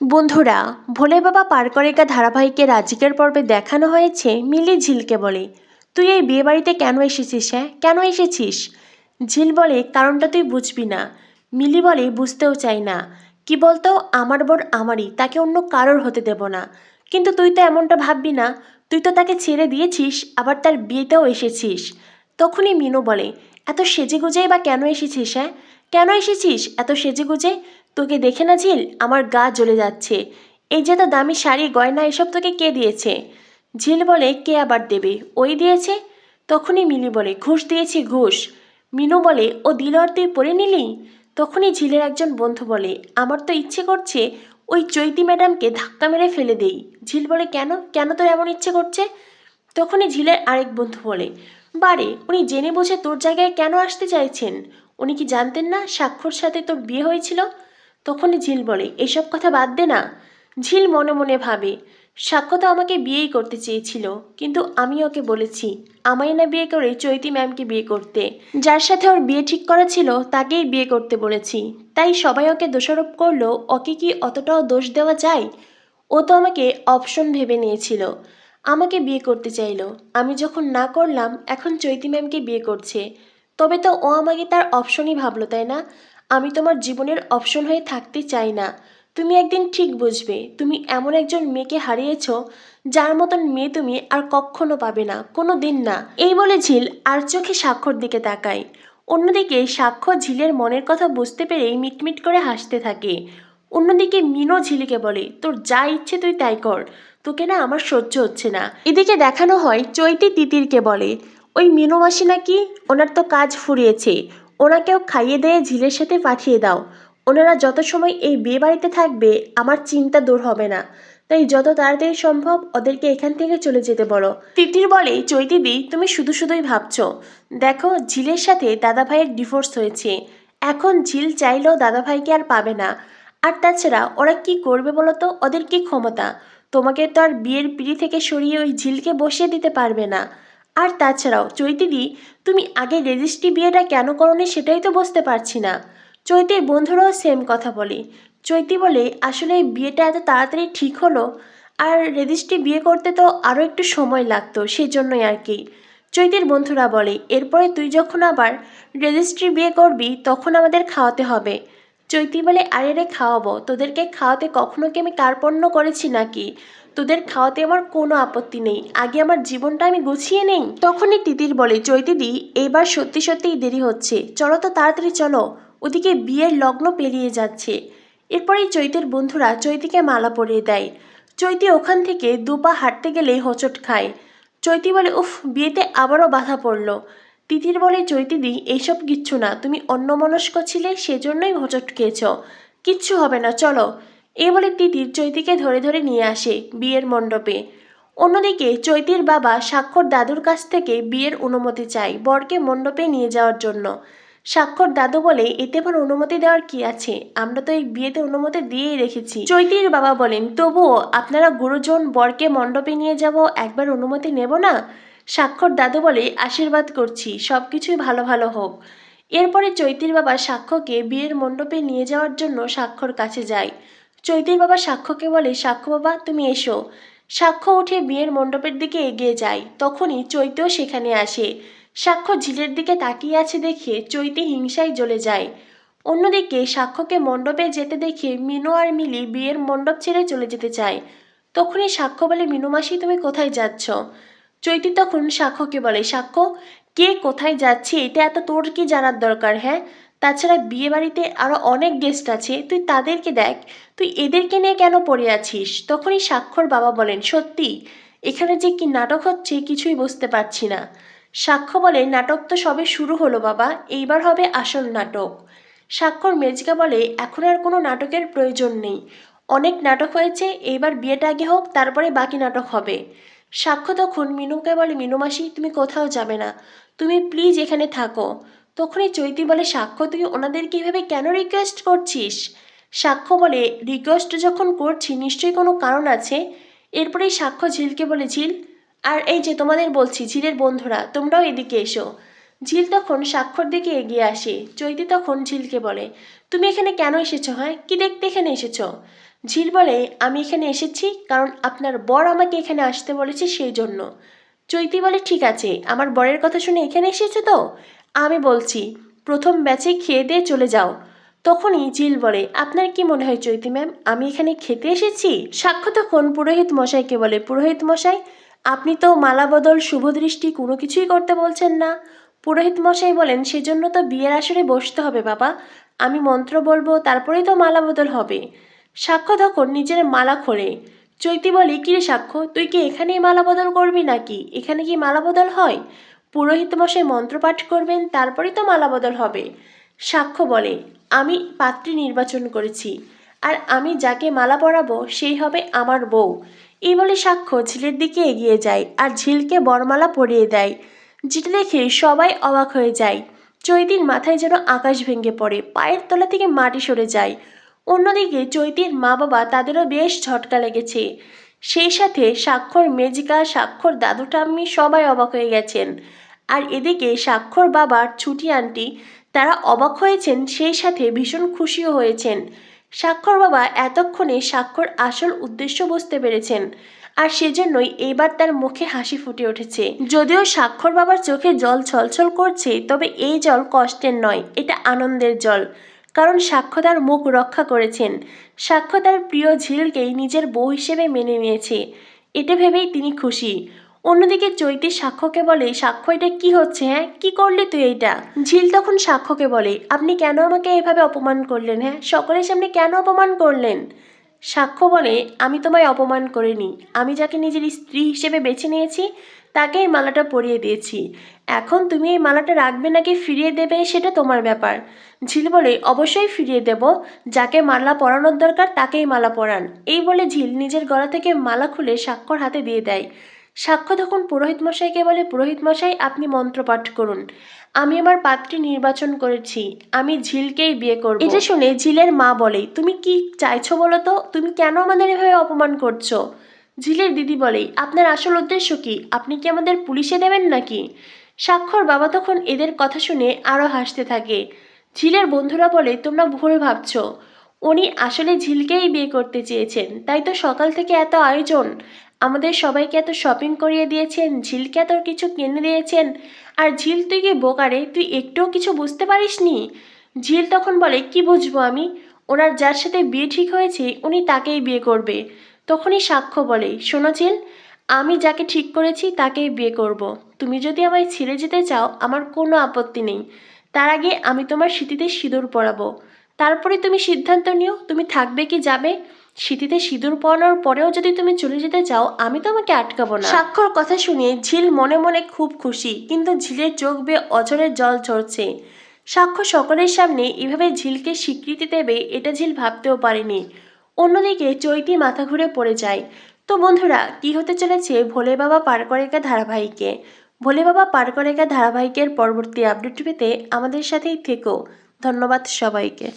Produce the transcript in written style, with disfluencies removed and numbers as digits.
বন্ধুরা, ভোলে বাবা পার করেগা ধারাবাহিকের আজকের পর্বে দেখানো হয়েছে মিলি ঝিলকে বলে, তুই এই বিয়ে বাড়িতে কেন এসেছিস? হ্যাঁ, কেন এসেছিস? ঝিল বলে, কারণটা তুই বুঝবি না। মিলি বলে, বুঝতেও চাই না। কি বলতো, আমার বোন আমারই, তাকে অন্য কারোর হতে দেব না। কিন্তু তুই তো এমনটা ভাববি না। তুই তো তাকে ছেড়ে দিয়েছিস, আবার তার বিয়েতেও এসেছিস। তখনই মিনু বলে, এত সেজে গুজেই বা কেন এসেছিস? হ্যাঁ, কেন এসেছিস এত সেজে গুজে? তোকে দেখে না ঝিল, আমার গা জ্বলে যাচ্ছে। এই যে তো দামি শাড়ি গয়না এসব তোকে কে দিয়েছে? ঝিল বলে, কে আবার দেবে? ওই দিয়েছে। তখনই মিলি বলে, ঘুষ দিয়েছি, ঘুষ। মিনু বলে, ও দিল আর তুই পরে নিলি? তখনই ঝিলের একজন বন্ধু বলে, আমার তো ইচ্ছে করছে ওই চৈতি ম্যাডামকে ধাক্কা মেরে ফেলে দেই। ঝিল বলে, কেন কেন তোর এমন ইচ্ছে করছে? তখনই ঝিলের আরেক বন্ধু বলে, বারে উনি জেনে বুঝে তোর জায়গায় কেন আসতে চাইছেন? উনি কি জানতেন না স্বাক্ষর সাথে তোর বিয়ে হয়েছিল? তখনই ঝিল বলে, এসব কথা বাদ দে না। ঝিল মনে মনে ভাবে, সাক্ষ্য তো আমাকে বিয়েই করতে চেয়েছিল, কিন্তু আমি ওকে বলেছি আমায় না বিয়ে করে চৈতি ম্যামকে বিয়ে করতে। যার সাথে ওর বিয়ে ঠিক করা ছিল তাকেই বিয়ে করতে বলেছি। তাই সবাই ওকে দোষারোপ করলো, ওকে কি অতটাও দোষ দেওয়া যায়? ও তো আমাকে অপশন ভেবে নিয়েছিল, আমাকে বিয়ে করতে চাইলো। আমি যখন না করলাম, এখন চৈতি ম্যামকে বিয়ে করছে। তবে তো ও আমাকে তার অপশনই ভাবলো, তাই না? আমি তোমার জীবনের অপশন হয়ে থাকতে চাই না। তুমি একদিন ঠিক বুঝবে, তুমি এমন একজন মেয়েকে হারিয়েছ যার মতন মেয়ে তুমি আর কখনো পাবে না, কোনো দিন না। এই বলে ঝিল আর চোখে স্বাক্ষর দিকে তাকায়। অন্যদিকে সাক্ষ্য ঝিলের মনের কথা বুঝতে পেরেই মিটমিট করে হাসতে থাকে। অন্যদিকে মিনো ঝিলিকে বলে, তোর যা ইচ্ছে তুই তাই কর, তোকে না আমার সহ্য হচ্ছে না। এদিকে দেখানো হয় চৈতি তিতিরকে বলে, ওই মিনো মাসি নাকি, ওনার তো কাজ ফুরিয়েছে, ওনাকেও খাইয়ে দিয়ে ঝিলের সাথে পাঠিয়ে দাও। ওনারা যত সময় এই বিয়ে বাড়িতে থাকবে আমার চিন্তা দূর হবে না। তাই যত তাড়াতাড়ি সম্ভব ওদেরকে এখান থেকে চলে যেতে বলো। তিতির বলে, চৈতিদি তুমি শুধু শুধুই ভাবছো। দেখো, ঝিলের সাথে দাদাভাইয়ের ডিভোর্স হয়েছে। এখন ঝিল চাইলেও দাদাভাইকে আর পাবে না। আর তাছাড়া ওরা কি করবে বলো তো? ওদের কি ক্ষমতা? তোমাকে তো আর বিয়ের পিঁড়ি থেকে সরিয়ে ওই ঝিলকে বসিয়ে দিতে পারবে না। আর তাছাড়াও চৈতিদি, তুমি আগে রেজিস্ট্রি বিয়েটা কেন করোনি সেটাই তো বুঝতে পারছি না। চৈতির বন্ধুরাও সেম কথা বলে। চৈতি বলে, আসলে এই বিয়েটা এত তাড়াতাড়ি ঠিক হলো, আর রেজিস্ট্রি বিয়ে করতে তো আরও একটু সময় লাগতো, সেই জন্যই আর কি। চৈতির বন্ধুরা বলে, এরপরে তুই যখন আবার রেজিস্ট্রি বিয়ে করবি তখন আমাদের খাওয়াতে হবে। চৈতি বলে, আরে রে খাওয়াবো, তোদেরকে খাওয়াতে কখনো কি আমি কার্পণ্য করেছি নাকি? তোদের খাওয়াতে আমার কোনো আপত্তি নেই, আগে আমার জীবনটা আমি গুছিয়ে নেই। তখনই তিতির বলে, চৈতিদি এইবার সত্যি সত্যিই দেরি হচ্ছে, চলো তো তাড়াতাড়ি চলো, ওদিকে বিয়ের লগ্ন পেরিয়ে যাচ্ছে। এরপরেই চৈতির বন্ধুরা চৈতিকে মালা পরিয়ে দেয়। চৈতি ওখান থেকে দুপা হাঁটতে গেলেই হোঁচট খায়। চৈতি বলে, উফ, বিয়েতে আবারও বাধা পড়ল। তিতির বলে, চৈতিদি এইসব কিচ্ছু না, তুমি অন্যমনস্ক ছিলে সেজন্যই হোঁচট খেয়েছ, কিচ্ছু হবে না, চলো। এই বলে তিতির চৈতিকে ধরে ধরে নিয়ে আসে বিয়ের মণ্ডপে। অন্যদিকে চৈতির বাবা স্বাক্ষর দাদুর কাছ থেকে বিয়ের অনুমতি চায় বরকে মণ্ডপে নিয়ে যাওয়ার জন্য। স্বাক্ষর দাদু বলে, এতে আবার অনুমতি দেওয়ার কি আছে, আমরা তো এই বিয়েতে অনুমতি দিয়েই রেখেছি। চৈতির বাবা বলেন, তবুও আপনারা গুরুজন বরকে মণ্ডপে নিয়ে যাব, একবার অনুমতি নেব না? স্বাক্ষর দাদু বলে, আশীর্বাদ করছি সব কিছুই ভালো ভালো হোক। এরপরে চৈতির বাবা সাক্ষ্যকে বিয়ের মণ্ডপে নিয়ে যাওয়ার জন্য সাক্ষ্যর কাছে যায়। চৈতির বাবা সাক্ষ্যকে বলে, সাক্ষ্য বাবা তুমি এসো। সাক্ষ্য উঠে বিয়ের মণ্ডপের দিকে এগিয়ে যায়। তখনই চৈতিও সেখানে আসে। সাক্ষ্য ঝিলের দিকে তাকিয়ে আছে দেখে চৈতি হিংসায় জ্বলে যায়। অন্যদিকে সাক্ষ্যকে মণ্ডপে যেতে দেখে মিনু আর মিলি বিয়ের মণ্ডপ ছেড়ে চলে যেতে চায়। তখনই সাক্ষ্য বলে, মিনু মাসি তুমি কোথায় যাচ্ছ? চৈতি তখন সাক্ষ্যকে বলে, সাক্ষ্য, কে কোথায় যাচ্ছে এটা এত তোর কি জানার দরকার? হ্যাঁ, তাছাড়া বিয়ে বাড়িতে আরও অনেক গেস্ট আছে, তুই তাদেরকে দেখ, তুই এদেরকে নিয়ে কেন পড়ে আছিস? তখনই সাক্ষ্যর বাবা বলেন, সত্যি এখানে যে কি নাটক হচ্ছে কিছুই বুঝতে পারছি না। সাক্ষ্য বলে, নাটক তো সবে শুরু হলো বাবা, এইবার হবে আসল নাটক। স্বাক্ষর মেজকা বলে, এখন আর কোনো নাটকের প্রয়োজন নেই, অনেক নাটক হয়েছে, এইবার বিয়েটা আগে হোক, তারপরে বাকি নাটক হবে। সাক্ষ্য তখন মিনুকে বলে, মিনু মাসি তুমি কোথাও যাবে না, তুমি প্লিজ এখানে থাকো। তখনই চৈতি বলে, সাক্ষ্য তুই ওনাদেরকে এভাবে কেন রিকোয়েস্ট করছিস? সাক্ষ্য বলে, রিকোয়েস্ট যখন করছি নিশ্চয়ই কোনো কারণ আছে। এরপরেই সাক্ষ্য ঝিলকে বলে, ঝিল, আর এই যে তোমাদের বলছি ঝিলের বন্ধুরা তোমরাও এদিকে এসো। ঝিল তখন স্বাক্ষর দিকে এগিয়ে আসে। চৈতি তখন ঝিলকে বলে, তুমি এখানে কেন এসেছো? হ্যাঁ, কি দেখতে এখানে এসেছো? ঝিল বলে, আমি এখানে এসেছি কারণ আপনার বর আমাকে এখানে আসতে বলেছে, সেই জন্য। চৈতি বলে, ঠিক আছে, আমার বরের কথা শুনে এখানে এসেছো তো? আমি বলছি প্রথম ব্যাচে খেয়ে দিয়ে চলে যাও। তখনই ঝিল বলে, আপনার কি মনে হয় চৈতি ম্যাম আমি এখানে খেতে এসেছি? সাক্ষ্য তখন পুরোহিত মশাইকে বলে, পুরোহিত মশাই আপনি তো মালা বদল শুভ দৃষ্টি কোনো কিছুই করতে বলছেন না। পুরোহিত মশাই বলেন, সেজন্য তো বিয়ের আসরে বসতে হবে বাবা, আমি মন্ত্র বলবো তারপরেই তো মালা বদল হবে। সাক্ষ্য তখন নিজের মালা খোলে। চৈতি বলে, কিরে সাক্ষ্য, তুই কি এখানেই মালা বদল করবি নাকি? এখানে কি মালা বদল হয়? পুরোহিত মশাই মন্ত্রপাঠ করবেন তারপরেই তো মালা বদল হবে। সাক্ষ্য বলে, আমি পাত্রী নির্বাচন করেছি, আর আমি যাকে মালা পরাবো সেই হবে আমার বউ। এই বলে সাক্ষ্য ঝিলের দিকে এগিয়ে যায় আর ঝিলকে বরমালা পরিয়ে দেয়। যেটা দেখে সবাই অবাক হয়ে যায়। চৈতির মাথায় যেন আকাশ ভেঙে পড়ে, পায়ের তলা থেকে মাটি সরে যায়। অন্যদিকে চৈতির মা বাবা তাদেরও বেশ ঝটকা লেগেছে। সেই সাথে স্বাক্ষর মেজিকা, স্বাক্ষর দাদু ঠাম্মি সবাই অবাক হয়ে গেছেন। আর এদিকে স্বাক্ষর বাবার ছুটি আন্টি তারা অবাক হয়েছেন, সেই সাথে ভীষণ খুশিও হয়েছেন। স্বাক্ষর বাবা এতক্ষণে স্বাক্ষর আসল উদ্দেশ্য বুঝতে পেরেছেন, আর সেজন্যই এইবার তার মুখে হাসি ফুটে উঠেছে। যদিও স্বাক্ষর বাবার চোখে জল ছলছল করছে, তবে এই জল কষ্টের নয়, এটা আনন্দের জল। কারণ সাক্ষ্য তার মুখ রক্ষা করেছেন। সাক্ষ্য তার প্রিয় ঝিলকেই নিজের বউ হিসেবে মেনে নিয়েছে, এটা ভেবেই তিনি খুশি। অন্যদিকে চৈতি সাক্ষ্যকে বলে, সাক্ষ্য এটা কি হচ্ছে? হ্যাঁ, কি করলি তুই এইটা? ঝিল তখন সাক্ষ্যকে বলে, আপনি কেন আমাকে এভাবে অপমান করলেন? হ্যাঁ, সকলের সামনে কেন অপমান করলেন? সাক্ষ্য বলে, আমি তোমায় অপমান করিনি, আমি যাকে নিজের স্ত্রী হিসেবে বেছে নিয়েছি তাকে এই মালাটা পরিয়ে দিয়েছি। এখন তুমি এই মালাটা রাখবে নাকি ফিরিয়ে দেবে সেটা তোমার ব্যাপার। ঝিল বলে, অবশ্যই ফিরিয়ে দেব, যাকে মালা পরানোর দরকার তাকেই মালা পরান। এই বলে ঝিল নিজের গলা থেকে মালা খুলে সাক্ষ্যর হাতে দিয়ে দেয়। সাক্ষ্য তখন পুরোহিত মশাইকে বলে, পুরোহিত মশাই আপনি মন্ত্রপাঠ করুন, আমি আমার পাত্রী নির্বাচন করেছি, আমি ঝিলকেই বিয়ে করব। এটা শুনে ঝিলের মা বলে, তুমি কি চাইছো বলো তো, তুমি কেন আমাদের এভাবে অপমান করছো? ঝিলের দিদি বলে, আপনার আসল উদ্দেশ্য কি? আপনি কি আমাদের পুলিশে দেবেন নাকি? সাক্ষর বাবা তখন এদের কথা শুনে আরও হাসতে থাকে। ঝিলের বন্ধুরা বলে, তোমরা ভুল ভাবছো, উনি আসলে ঝিলকেই বিয়ে করতে চেয়েছেন, তাই তো সকাল থেকে এত আয়োজন, আমাদের সবাইকে এত শপিং করিয়ে দিয়েছেন, ঝিলকে এত কিছু কিনে দিয়েছেন। আর ঝিল, তুই কি বোকারে, তুই একটুও কিছু বুঝতে পারিসনি? ঝিল তখন বলে, কি বুঝবো আমি, ওনার যার সাথে বিয়ে ঠিক হয়েছে উনি তাকেই বিয়ে করবে। তখনই সাক্ষ্য বলে, শোনো ঝিল, আমি যাকে ঠিক করেছি তাকেই বিয়ে করব। তুমি যদি আমায় ছেড়ে যেতে চাও আমার কোনো আপত্তি নেই, তার আগে আমি তোমার সিঁথিতে সিঁদুর পরাবো, তারপরে তুমি সিদ্ধান্ত নিও তুমি থাকবে কি যাবে। সিঁথিতে সিঁদুর পরানোর পরেও যদি তুমি চলে যেতে চাও আমি তোমাকে আটকাবো না। সাক্ষর কথা শুনে ঝিল মনে মনে খুব খুশি, কিন্তু ঝিলের চোখ বেয়ে অঝরের জল ঝরছে। সাক্ষ্য সকলের সামনে এভাবে ঝিলকে স্বীকৃতি দেবে এটা ঝিল ভাবতেও পারেনি। অন্যদিকে চৈতি মাথা ঘুরে পড়ে যায়। তো বন্ধুরা, কি হতে চলেছে ভোলে বাবা পার করেকা ধারাবাহিকে? ভোলে বাবা পার করেকা ধারাবাহিকের পরবর্তী আপডেট পেতে আমাদের সাথেই থেকো। ধন্যবাদ সবাইকে।